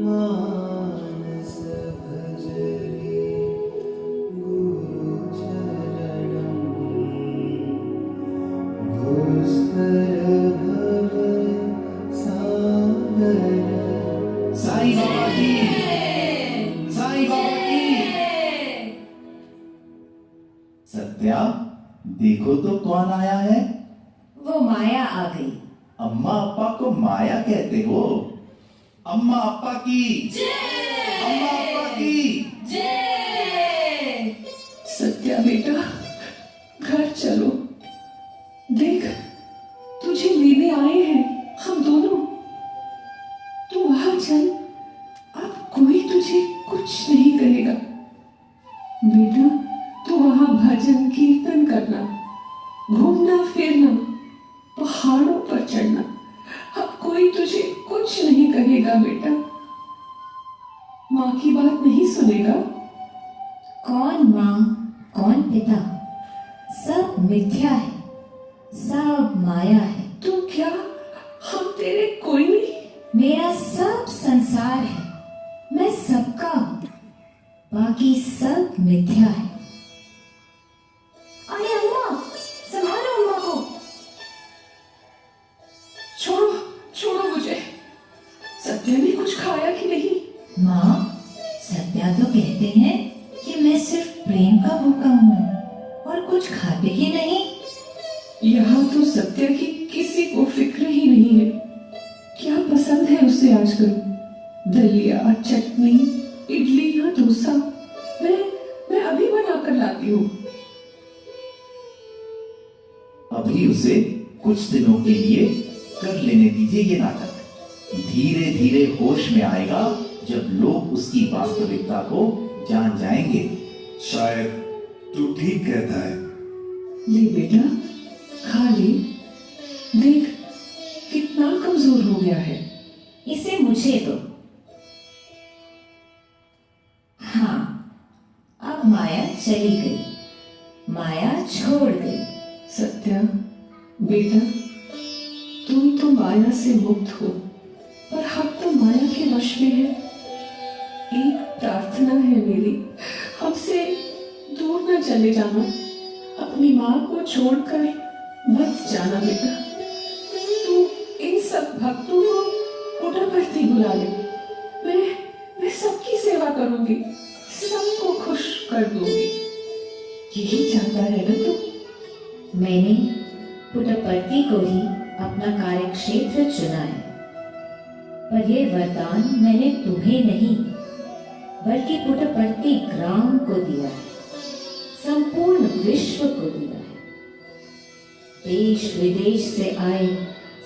मानस भजरे गुरु चरणं दुस्तर साईं बाबा की, साईं बाबा की। सत्या, देखो तो कौन आया है। वो माया आ गई। अम्मा अप्पा को माया कहते हो? अम्मा अप्पा की जय। अम्मा अप्पा की जय। सत्या बेटा, घर चलो। देख, तुझे लेने आए हैं हम दोनों। तू वहां चल, अब कोई तुझे कुछ नहीं कहेगा। बेटा, तू वहां भजन कीर्तन करना, घूमना फिरना, पहाड़ों पर चढ़ना। अब कोई तुझे कुछ नहीं कहेगा बेटा। माँ की बात नहीं सुनेगा। कौन माँ, कौन पिता? सब मिथ्या है, सब माया है। तुम क्या, हम तेरे कोई नहीं? मेरा सब संसार है, मैं सबका हूँ, बाकी सब मिथ्या है। अरे अम्मा, संभालो अम्मा को। छोड़ो छोड़ो मुझे। सत्या ने कुछ खाया कि नहीं? माँ, सत्या तो कहते हैं कि मैं सिर्फ प्रेम का भूखा हूँ और कुछ खाते ही नहीं। यहाँ तो सत्या की किसी को फिक्र ही नहीं है। क्या पसंद है उसे आजकल? दलिया, चटनी, इडली या डोसा? मैं अभी बना कर लाती हूँ। अभी उसे कुछ दिनों के लिए कर लेने दीजिए ये नाटक। धीरे धीरे होश में आएगा जब लोग उसकी वास्तविकता को जान जाएंगे। शायद तू ठीक कहता है। ले बेटा, खा ले। देख कितना कमजोर हो गया है। इसे मुझे दो। हाँ, अब माया चली गई, माया छोड़ गई। सत्या बेटा, तुम तो माया से मुक्त हो, पर हम तो माया के वश में हैं। एक प्रार्थना है मेरी, हमसे दूर न चले जाना। अपनी माँ को छोड़कर मत जाना बेटा। तू इन सब भक्तों को पुटपर्ती बुला ले। मैं सबकी सेवा करूंगी, सबको खुश कर दूंगी। यही चाहता है ना तू? मैंने पुटपर्ती को ही अपना कार्यक्षेत्र चुना है, पर यह वरदान मैंने तुम्हें नहीं बल्कि पुटपर्ती ग्राम को दिया है, संपूर्ण विश्व को दिया है। देश विदेश से आए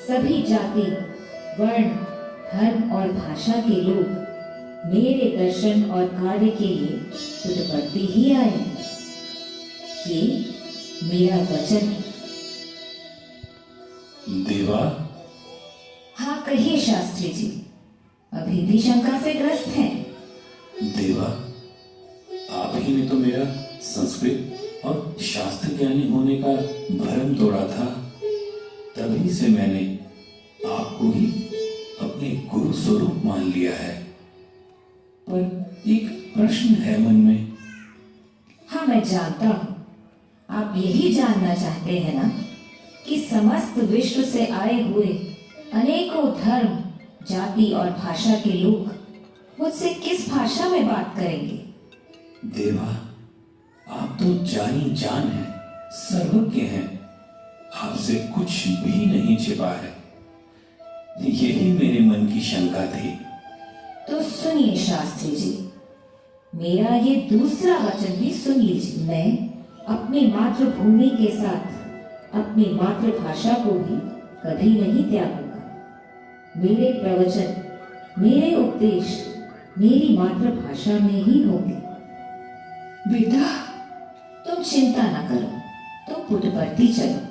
सभी जाति, वर्ण, धर्म और भाषा के लोग मेरे दर्शन और कार्य के लिए पुटपर्ती ही आए हैं। ये मेरा वचन है। देवा। हाँ कहिए शास्त्री जी, अभी भी शंका से ग्रस्त हैं। देवा, आप ही ने तो मेरा संस्कृत और शास्त्र ज्ञानी होने का भ्रम तोड़ा था। तभी से मैंने आपको ही अपने गुरु स्वरूप मान लिया है। पर एक प्रश्न है मन में। हाँ मैं जानता हूँ, आप यही जानना चाहते हैं ना कि समस्त विश्व से आए हुए अनेकों धर्म, जाति और भाषा के लोग मुझसे किस भाषा में बात करेंगे? देवा, आप तो जानी जान हैं, सर्वज्ञ हैं। आपसे कुछ भी नहीं छिपा है। यही मेरे मन की शंका थी। तो सुनिए शास्त्री जी, मेरा ये दूसरा वचन भी सुन लीजिए। मैं अपनी मातृभूमि के साथ अपनी मातृभाषा को भी कभी नहीं त्यागूंगा। मेरे प्रवचन, मेरे उपदेश मेरी मातृभाषा में ही होंगे। बेटा, तुम चिंता न करो, तुम पुटपर्ती चलो,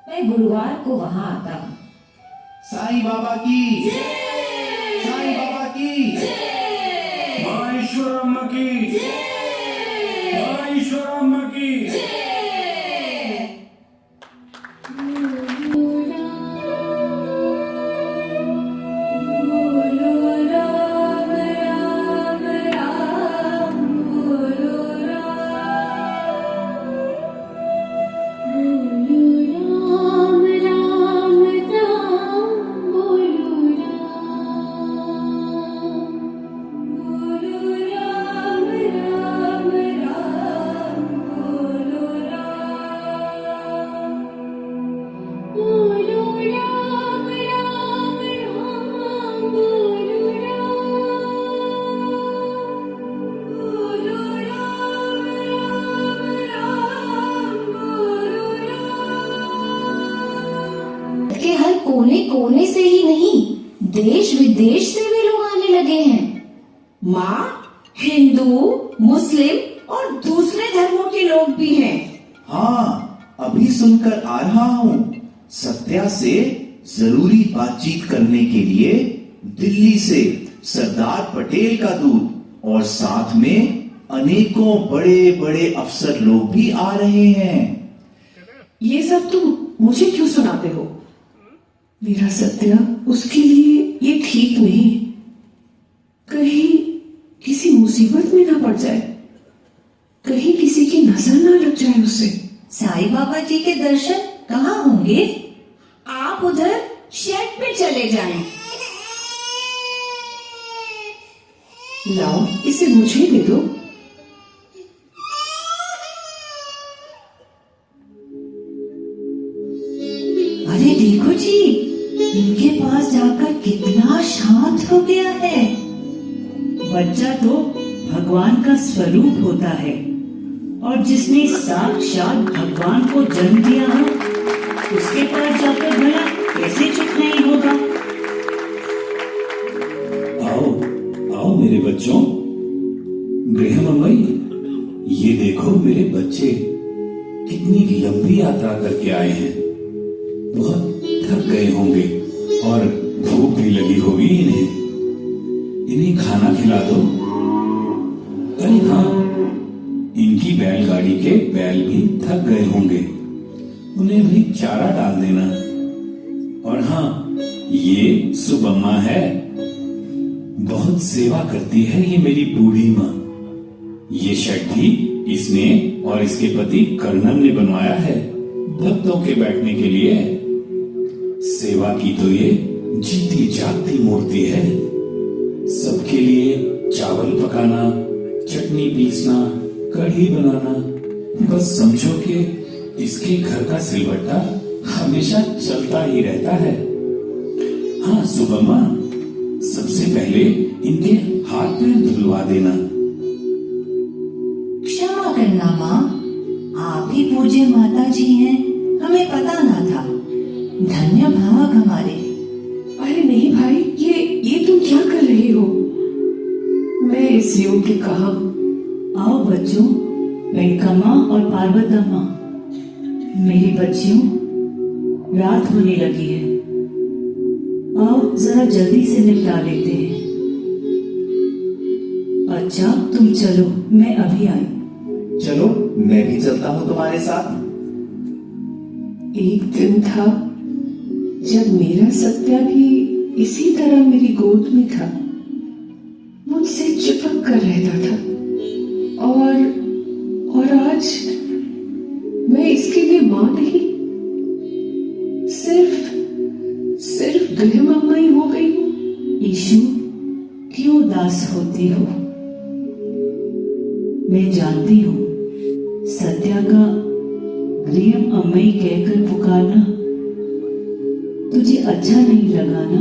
मैं गुरुवार को वहां आता हूँ। साईं बाबा की, साईं बाबा की, माहेश्वरम्मा की, माहेश्वरम्मा की। कोने कोने से ही नहीं, देश विदेश से भी लोग आने लगे हैं। माँ, हिंदू, मुस्लिम और दूसरे धर्मों के लोग भी हैं। हाँ, अभी सुनकर आ रहा हूँ। सत्या से जरूरी बातचीत करने के लिए दिल्ली से सरदार पटेल का दूत और साथ में अनेकों बड़े बड़े अफसर लोग भी आ रहे हैं। ये सब तुम मुझे क्यों सुनाते हो? मेरा सत्या उसके लिए ये ठीक नहीं। कहीं किसी मुसीबत में ना पड़ जाए, कहीं किसी की नजर ना लग जाए उसे। साईं बाबा जी के दर्शन कहाँ होंगे? आप उधर शेड पे चले जाएं। लाओ, इसे मुझे दे दो। अरे देखो जी, इनके पास जाकर कितना शांत हो गया है। बच्चा तो भगवान का स्वरूप होता है, और जिसने साक्षात भगवान को जन्म दिया हो उसके पास जाकर भला कैसे चुप नहीं होगा। आओ आओ मेरे बच्चों, गृहमंगई, ये देखो मेरे बच्चे कितनी लंबी यात्रा करके आए हैं। बहुत थक गए होंगे और भूख भी लगी होगी इन्हें खाना खिला दो। अरे हाँ, इनकी बैलगाड़ी के बैल भी थक गए होंगे, उन्हें भी चारा डाल देना। और हाँ, ये सुबम्मा है, बहुत सेवा करती है ये मेरी बूढ़ी माँ। ये शेड भी इसने और इसके पति कर्णन ने बनवाया है भक्तों के बैठने के लिए। सेवा की तो ये जीती जागती मूर्ति है। सबके लिए चावल पकाना, चटनी पीसना, कढ़ी बनाना, बस समझो कि इसके घर का सिलबट्टा हमेशा चलता ही रहता है। हाँ सुबम्मा, सबसे पहले इनके हाथ पैर धुलवा देना। क्षमा करना माँ, आप ही पूज्य माता जी हैं, हमें पता ना था। धन्य भाग हमारे। अरे नहीं भाई, ये तुम क्या कर रहे हो? मैं इस योग्य कहा। आओ बच्चों, वेंकम्मा और पार्वतम्मा, मेरी बच्चियों, रात होने लगी है, आओ जरा जल्दी से निपटा लेते हैं। अच्छा तुम चलो, मैं अभी आई। चलो, मैं भी चलता हूँ तुम्हारे साथ। एक दिन था जब मेरा सत्या भी इसी तरह मेरी गोद में था, मुझसे चिपक कर रहता था, और आज मैं इसके लिए मां नहीं, सिर्फ गृहमम्मा ही हो गई हूँ। ईशु, क्यों उदास होती हो? मैं जानती हूँ सत्या का गृह अम्मई कहकर पुकारना तुझे अच्छा नहीं लगा ना।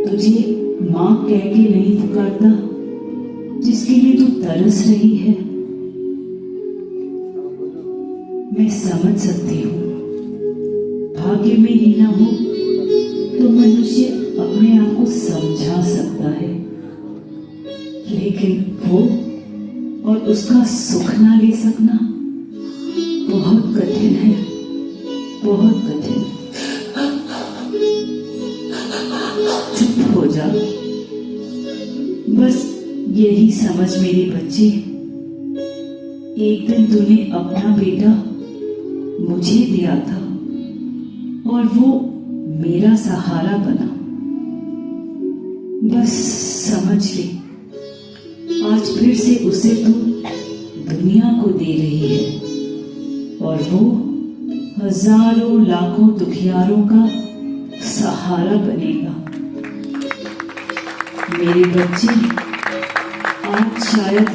तुझे माँ कह के नहीं पुकारता जिसके लिए तू तरस रही है। मैं समझ सकती हूँ, भाग्य में ही ना हो तो मनुष्य अपने आप को समझा सकता है, लेकिन वो और उसका सुख ना ले सकना बहुत कठिन है, बहुत कठिन। चुप हो जा, बस यही समझ मेरी बच्ची, एक दिन तूने अपना बेटा मुझे दिया था और वो मेरा सहारा बना। बस समझ ले, आज फिर से उसे तू दुनिया को दे रही है और वो हजारों लाखों दुखियारों का सहारा बनेगा। मेरे बच्चे, आज शायद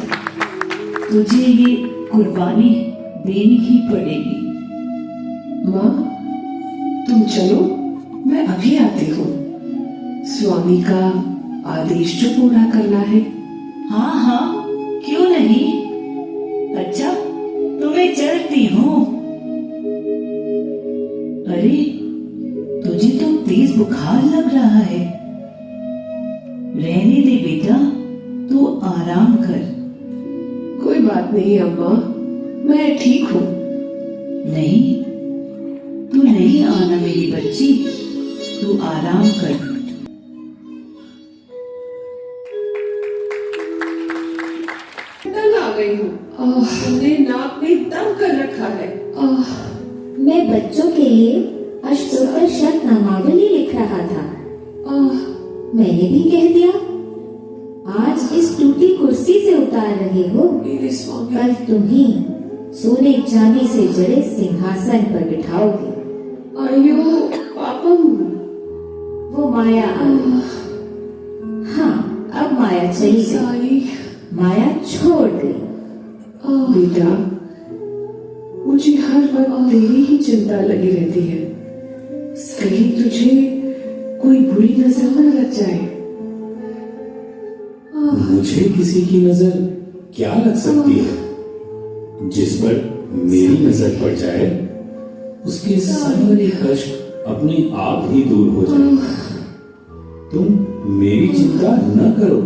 तुझे ये कुर्बानी देनी ही पड़ेगी। माँ, तुम चलो, मैं अभी आती हूँ। स्वामी का आदेश जो पूरा करना है। हाँ हाँ, क्यों नहीं। अच्छा, तो मैं चलती हूँ। अरे, तुझे तो तेज बुखार लग रहा है। रहने दे बेटा, तू आराम कर। कोई बात नहीं अम्मा, मैं ठीक हूँ। नहीं, तू नहीं आना मेरी बच्ची, तू आराम कर। आ गई हूँ, तुमने नाक में दम कर रखा है। मैं बच्चों के लिए अष्टोत्तर शतनामावली लिख रहा था। मैंने भी कह दिया, आज इस टूटी कुर्सी से उतार रहे हो, कल तुम्हें सोने चांदी से जड़े सिंहासन पर बिठाओगे। अयो पापम, वो माया आ गई। हाँ, अब माया चली गई, माया छोड़ गई। बेटा, मुझे हर वक्त तेरी ही चिंता लगी रहती है, कहीं तुझे कोई बुरी नजर न लग जाए। मुझे किसी की नजर क्या लग सकती है? जिस पर मेरी नजर पड़ जाए उसके सारे कष्ट अपने आप ही दूर हो जाए। तुम मेरी चिंता न करो,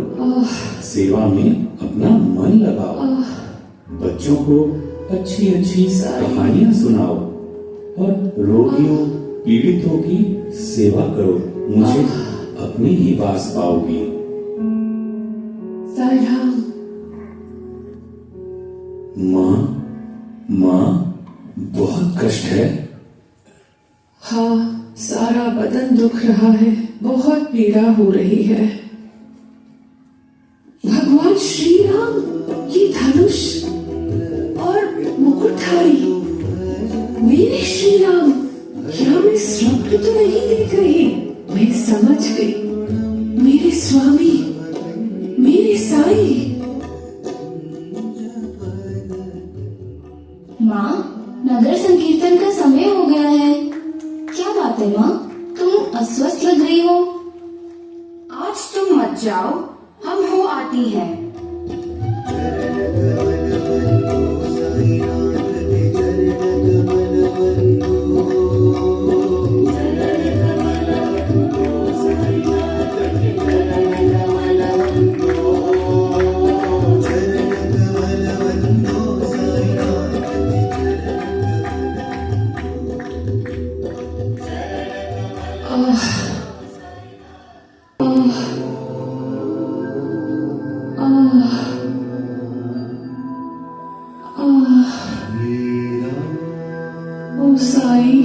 सेवा में अपना मन लगाओ, बच्चों को अच्छी अच्छी कहानियां सुनाओ और रोगियों पीड़ितों की सेवा करो। मुझे अपने ही पास पाओगी। साईं राम। माँ, बहुत कष्ट है। हाँ, सारा बदन दुख रहा है, बहुत पीड़ा हो रही है। भगवान श्री राम की धनुष और मुकुटधारी, मेरे श्री राम, क्या मैं स्वप्न तो नहीं देख रही? मैं समझ गई, मेरे स्वामी, मेरे साईं। माँ, नगर संकीर्तन का समय हो गया है। क्या बात है माँ, तुम अस्वस्थ लग रही हो। आज तुम मत जाओ, हम हो आती हैं। ओ साईं,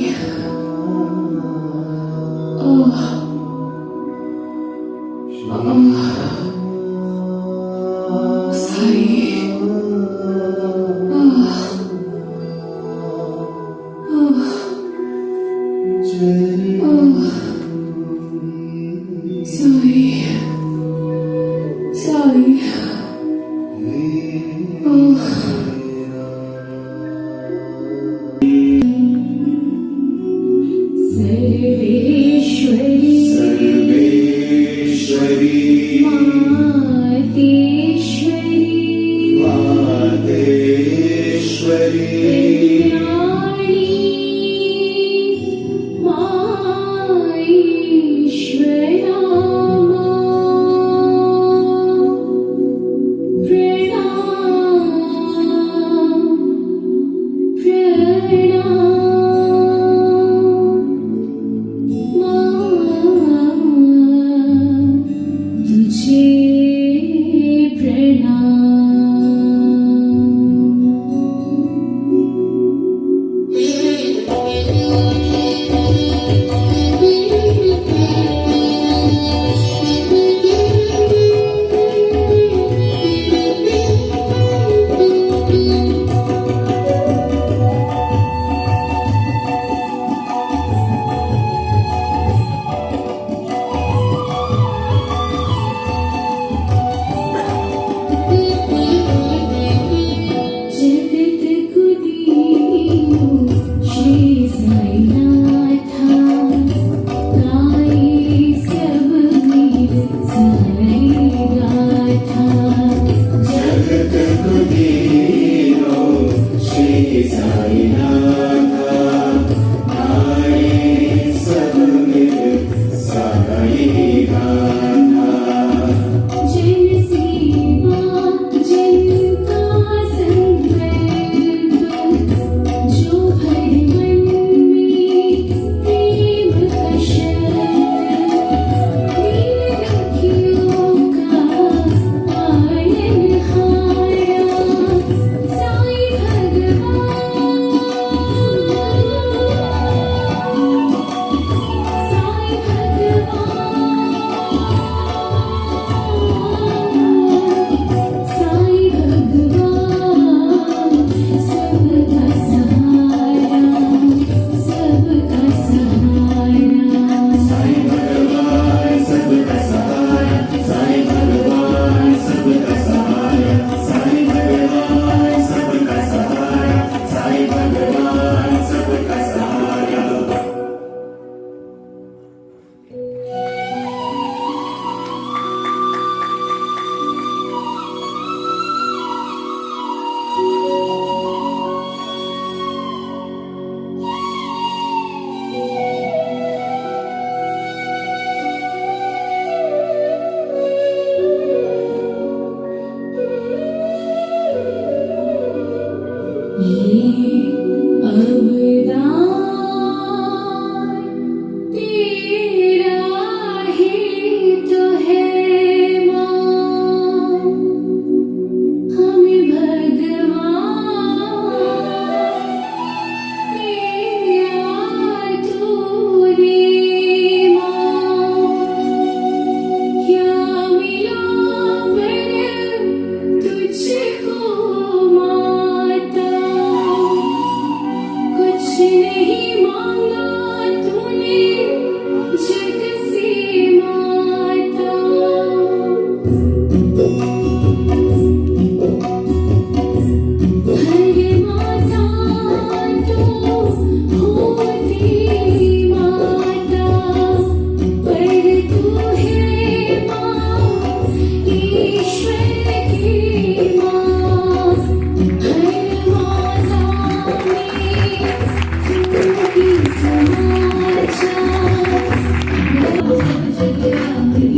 जग राम